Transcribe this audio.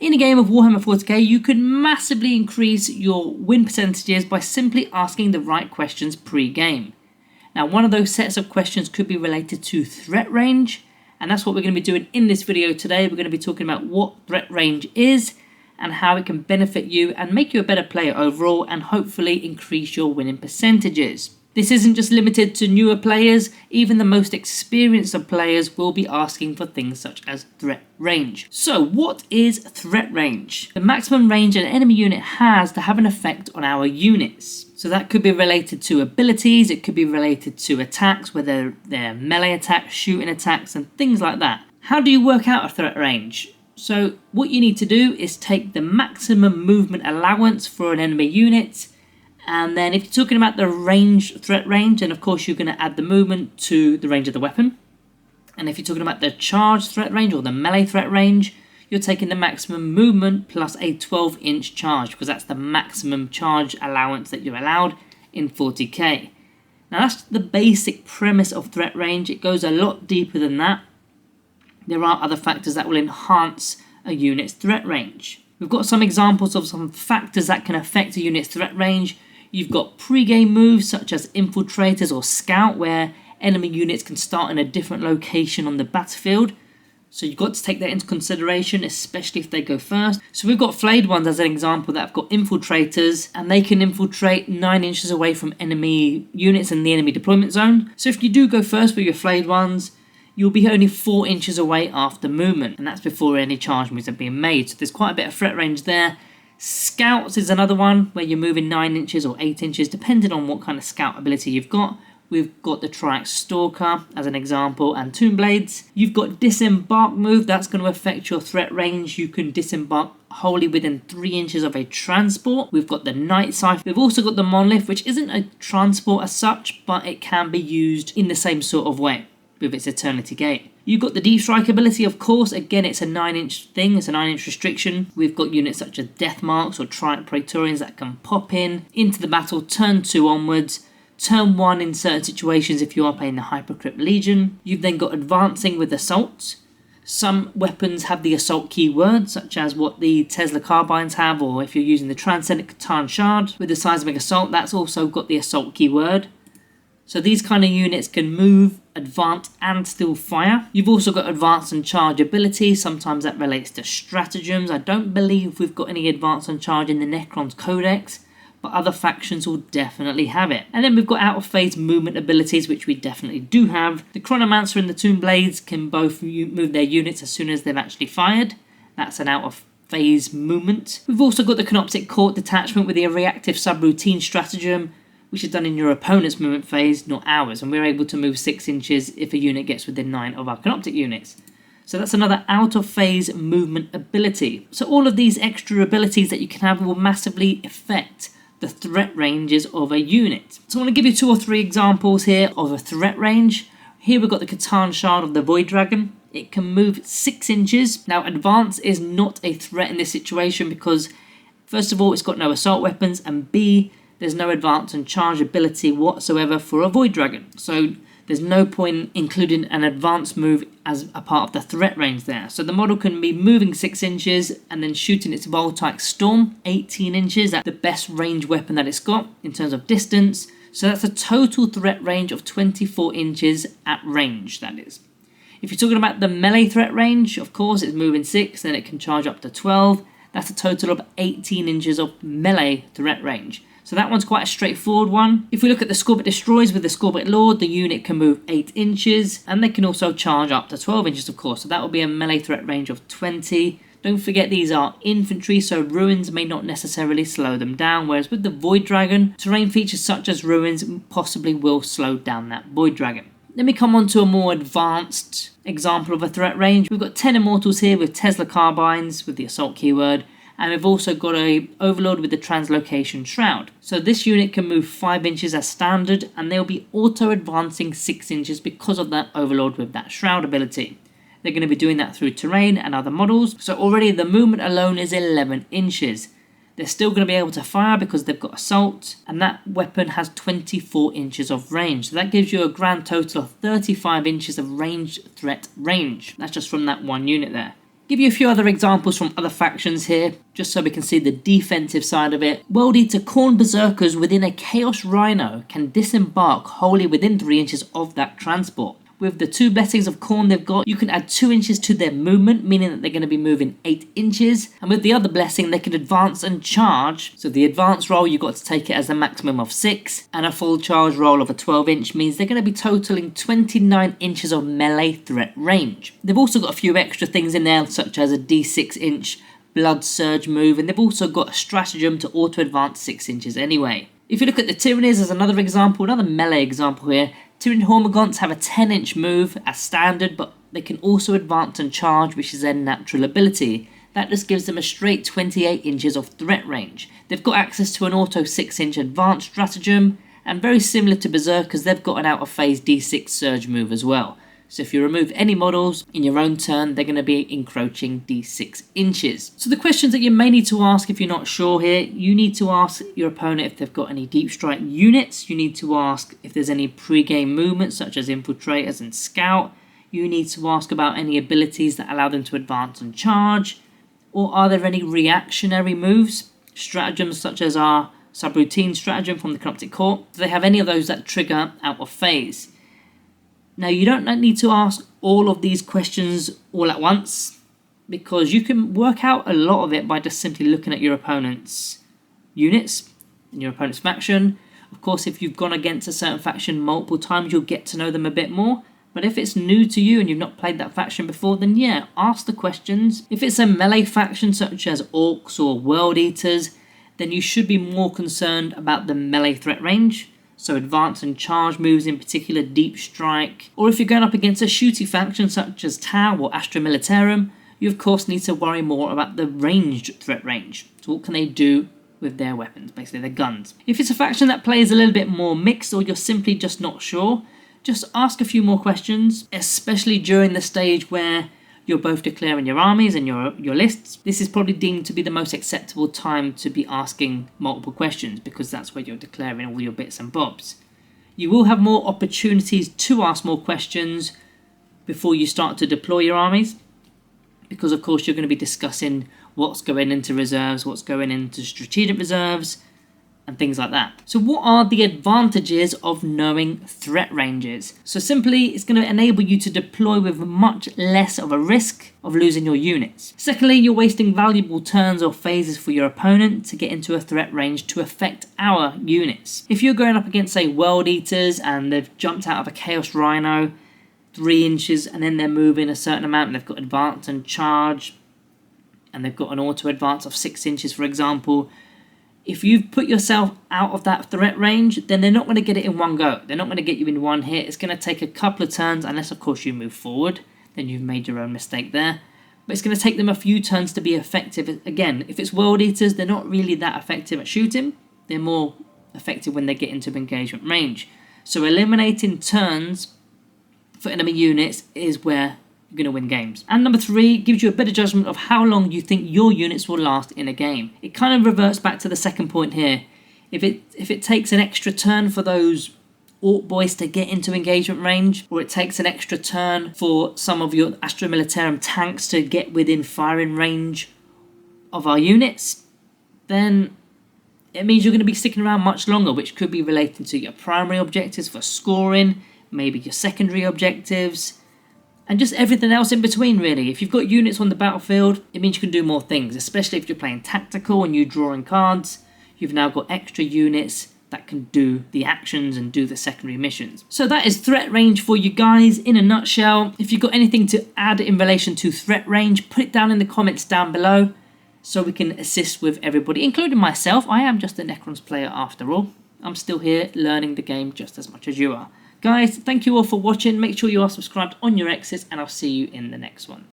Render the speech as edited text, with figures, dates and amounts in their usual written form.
In a game of Warhammer 40k, you could massively increase your win percentages by simply asking the right questions pre-game. Now, one of those sets of questions could be related to threat range, and that's what we're going to be doing in this video today. We're going to be talking about what threat range is and how it can benefit you and make you a better player overall and hopefully increase your winning percentages. This isn't just limited to newer players, even the most experienced of players will be asking for things such as threat range. So what is threat range? The maximum range an enemy unit has to have an effect on our units. So that could be related to abilities, it could be related to attacks, whether they're melee attacks, shooting attacks and things like that. How do you work out a threat range? So what you need to do is take the maximum movement allowance for an enemy unit. And then if you're talking about the threat range, then of course you're going to add the movement to the range of the weapon. And if you're talking about the charge threat range or the melee threat range, you're taking the maximum movement plus a 12-inch charge, because that's the maximum charge allowance that you're allowed in 40k. Now that's the basic premise of threat range. It goes a lot deeper than that. There are other factors that will enhance a unit's threat range. We've got some examples of some factors that can affect a unit's threat range. You've got pre-game moves such as infiltrators or scout, where enemy units can start in a different location on the battlefield. So you've got to take that into consideration, especially if they go first. So we've got flayed ones as an example that have got infiltrators, and they can infiltrate 9 inches away from enemy units in the enemy deployment zone. So if you do go first with your flayed ones, you'll be only 4 inches away after movement, and that's before any charge moves are being made. So there's quite a bit of threat range there. Scouts is another one where you're moving 9 inches or 8 inches, depending on what kind of scout ability you've got. We've got the Triax Stalker as an example, and Tomb Blades. You've got Disembark move, that's going to affect your threat range. You can disembark wholly within 3 inches of a transport. We've got the Night Sight. We've also got the Monolith, which isn't a transport as such, but it can be used in the same sort of way with its Eternity Gate. You've got the Deep Strike ability, of course. Again, it's a 9-inch thing, it's a 9-inch restriction. We've got units such as Death Marks or Triumph Praetorians that can pop into the battle turn 2 onwards, turn 1 in certain situations if you are playing the Hypercrypt Legion. You've then got advancing with assault. Some weapons have the assault keyword, such as what the Tesla carbines have, or if you're using the Transcendent Catan Shard with the Seismic Assault, that's also got the assault keyword. So these kind of units can move, advance and still fire. You've also got advance and charge ability. Sometimes that relates to stratagems. I don't believe we've got any advance and charge in the Necrons Codex, but other factions will definitely have it. And then we've got out of phase movement abilities, which we definitely do have. The Chronomancer and the Tomb Blades can both move their units as soon as they've actually fired. That's an out of phase movement. We've also got the Canoptic Court detachment with the reactive subroutine stratagem, which is done in your opponent's movement phase, not ours, and we're able to move 6 inches if a unit gets within 9 of our Canoptic units. So that's another out of phase movement ability. So all of these extra abilities that you can have will massively affect the threat ranges of a unit. So I want to give you 2 or 3 examples here of a threat range. Here we've got the Catan Shard of the Void Dragon. It can move 6 inches. Now advance is not a threat in this situation because first of all it's got no assault weapons, and B, there's no advance and charge ability whatsoever for a Void Dragon. So there's no point including an advanced move as a part of the threat range there. So the model can be moving 6 inches and then shooting its Voltaic Storm 18 inches. That's the best range weapon that it's got in terms of distance. So that's a total threat range of 24 inches at range, that is. If you're talking about the melee threat range, of course it's moving 6, then it can charge up to 12. That's a total of 18 inches of melee threat range. So that one's quite a straightforward one. If we look at the Scorbit Destroys with the Scorbit Lord, the unit can move 8 inches, and they can also charge up to 12 inches, of course. So that will be a melee threat range of 20. Don't forget these are infantry, so ruins may not necessarily slow them down, whereas with the Void Dragon, terrain features such as ruins possibly will slow down that Void Dragon. Let me come on to a more advanced example of a threat range. We've got 10 Immortals here with Tesla carbines with the assault keyword, and we've also got a Overlord with the Translocation Shroud. So this unit can move 5 inches as standard, and they'll be auto-advancing 6 inches because of that Overlord with that Shroud ability. They're going to be doing that through terrain and other models, so already the movement alone is 11 inches. They're still going to be able to fire because they've got assault, and that weapon has 24 inches of range. So that gives you a grand total of 35 inches of ranged threat range. That's just from that one unit there. Give you a few other examples from other factions here, just so we can see the defensive side of it. World Eater Khorne Berserkers within a Chaos Rhino can disembark wholly within 3 inches of that transport. With the 2 blessings of Khorne they've got, you can add 2 inches to their movement, meaning that they're going to be moving 8 inches. And with the other blessing, they can advance and charge. So the advance roll, you've got to take it as a maximum of 6. And a full charge roll of a 12 inch means they're going to be totaling 29 inches of melee threat range. They've also got a few extra things in there, such as a d6 inch blood surge move. And they've also got a stratagem to auto advance 6 inches anyway. If you look at the Tyrannies as another example, another melee example here, Tyranid Hormagaunts have a 10 inch move as standard, but they can also advance and charge, which is their natural ability. That just gives them a straight 28 inches of threat range. They've got access to an auto 6 inch advanced stratagem, and very similar to Berserkers, they've got an out of phase d6 surge move as well. So if you remove any models in your own turn, they're going to be encroaching d6 inches. So the questions that you may need to ask if you're not sure here, you need to ask your opponent if they've got any deep strike units. You need to ask if there's any pre-game movements such as infiltrators and scout. You need to ask about any abilities that allow them to advance and charge. Or are there any reactionary moves? Stratagems such as our subroutine stratagem from the Canoptic Court. Do they have any of those that trigger out of phase? Now, you don't need to ask all of these questions all at once, because you can work out a lot of it by just simply looking at your opponent's units and your opponent's faction. Of course, if you've gone against a certain faction multiple times, you'll get to know them a bit more. But if it's new to you and you've not played that faction before, then yeah, ask the questions. If it's a melee faction such as Orcs or World Eaters, then you should be more concerned about the melee threat range. So advance and charge moves, in particular deep strike. Or if you're going up against a shooty faction such as Tau or Astra Militarum, you of course need to worry more about the ranged threat range. So what can they do with their weapons, basically their guns. If it's a faction that plays a little bit more mixed, or you're simply just not sure, just ask a few more questions, especially during the stage where you're both declaring your armies and your lists. This is probably deemed to be the most acceptable time to be asking multiple questions, because that's where you're declaring all your bits and bobs. You will have more opportunities to ask more questions before you start to deploy your armies, because of course you're going to be discussing what's going into reserves, what's going into strategic reserves, and things like that. So what are the advantages of knowing threat ranges? So simply, it's going to enable you to deploy with much less of a risk of losing your units. Secondly, you're wasting valuable turns or phases for your opponent to get into a threat range to affect our units. If you're going up against, say, World Eaters and they've jumped out of a Chaos Rhino 3 inches and then they're moving a certain amount and they've got advance and charge and they've got an auto advance of 6 inches, for example, if you've put yourself out of that threat range, then they're not going to get it in one go. They're not going to get you in one hit. It's going to take a couple of turns, unless of course you move forward. Then you've made your own mistake there. But it's going to take them a few turns to be effective. Again, if it's World Eaters, they're not really that effective at shooting. They're more effective when they get into engagement range. So eliminating turns for enemy units is where you're going to win games. And number 3 gives you a better judgment of how long you think your units will last in a game. It kind of reverts back to the second point here. If it takes an extra turn for those Orc boys to get into engagement range, or it takes an extra turn for some of your Astra Militarum tanks to get within firing range of our units, then it means you're going to be sticking around much longer, which could be related to your primary objectives for scoring, maybe your secondary objectives, and just everything else in between, really. If you've got units on the battlefield, it means you can do more things, especially if you're playing tactical and you're drawing cards. You've now got extra units that can do the actions and do the secondary missions. So that is threat range for you guys in a nutshell. If you've got anything to add in relation to threat range, put it down in the comments down below so we can assist with everybody, including myself. I am just a Necrons player after all. I'm still here learning the game just as much as you are. Guys, thank you all for watching. Make sure you are subscribed on your exits, and I'll see you in the next one.